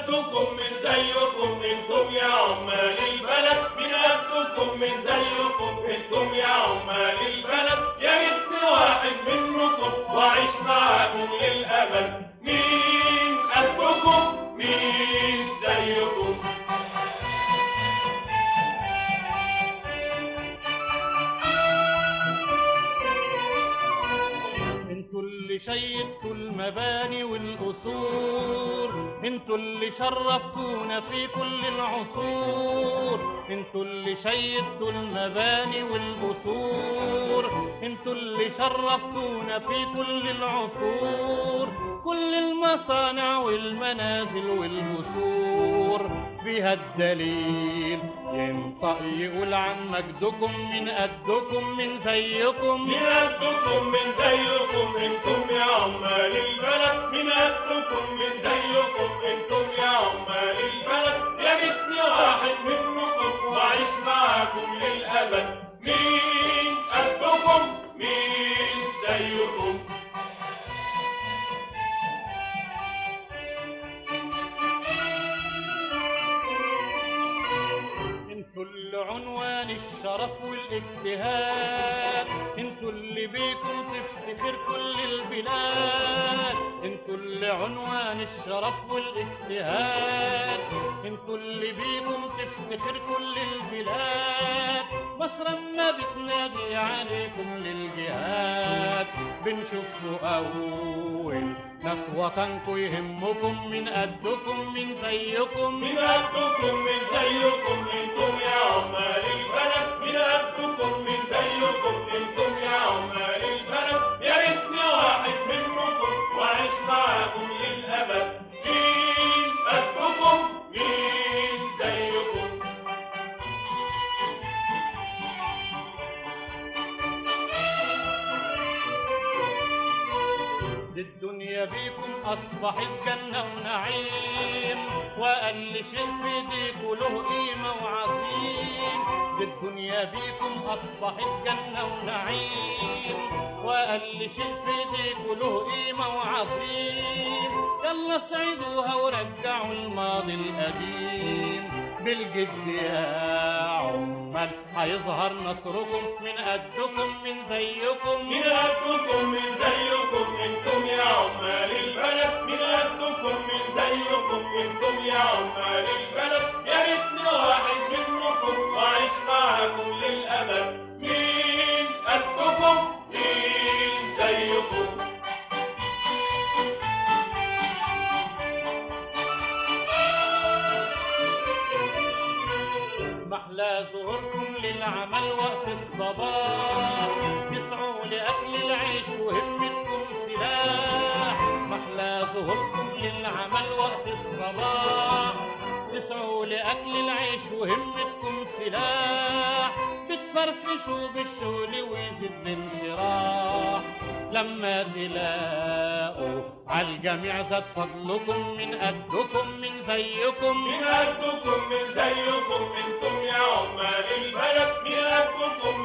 قدكم من زيكم انتم يا عمال البلد، من قدكم من زيكم انتم يا عمال البلد، يا ريتني واحد منكم واعيش معاكم للابد. مين قدكم مين زيكم؟ انتوا اللي شيدتوا المباني والقصور، انتوا اللي شرفتونا في كل العصور، انتوا اللي شيدتوا المباني والقصور، انتوا اللي شرفتونا في كل العصور، كل المصانع والمنازل والقصور فيها الدليل ينطق يقول عن مجدكم، من قدكم من زيكم، من قدكم من زيكم انتم يا عمال البلد، من قدكم من زيكم انتم يا عمال البلد، يا ريتني واحد منكم واعيش معاكم للابد. مين قدكم مين زيكم؟ انتوا اللي عنوان الشرف والاجتهاد، انتوا اللي بيكم تفتخر كل البلاد، انتوا اللي عنوان الشرف والاجتهاد، انتوا اللي بيكم تفتخر كل البلاد، مصر اما بتنادي عليكم للجهاد، بنشوفكوا اول ناس وطنكوا يهمكم، من قدكم من زيكم، من قدكم من زيكم انتم يا عمال البلد، من قدكم من زيكم انتم يا عمال البلد، يا ريتني واحد منكم واعيش معاكم للابد. مين قدكم مين زيكم؟ الدنيا بيكم أصبحت جنة ونعيم، وأقل شيء في ايديكوا له قيمة وعظيم، الدنيا بيكم أصبحت جنة ونعيم، وأقل شيء في ايديكوا له قيمة وعظيم، يلا سعدوها ورجعوا الماضي القديم، بالجد يا عمال هيظهر نصركم، من قدكم من زيكم، من قدكم من زيكم انتم يا عمال البلد، من قدكم من زيكم انتم يا عمال البلد، يا ريتني واحد منكم واعيش معاكم للابد. مين قدكم مين زيكم؟ محلى ظهوركم للعمل وقت الصباح، تسعوا لأكل العيش وهمتكم سلاح، محلى ظهوركم للعمل وقت الصباح، تسعوا لأكل العيش وهمتكم سلاح، بتفرفشوا بالشغل ويزيد الانشراح، لما تلاقوا عالجميع زاد فضلكم، من قدكم من زيكم، من قدكم من زيكم انتم يا عمال البلد، من قدكم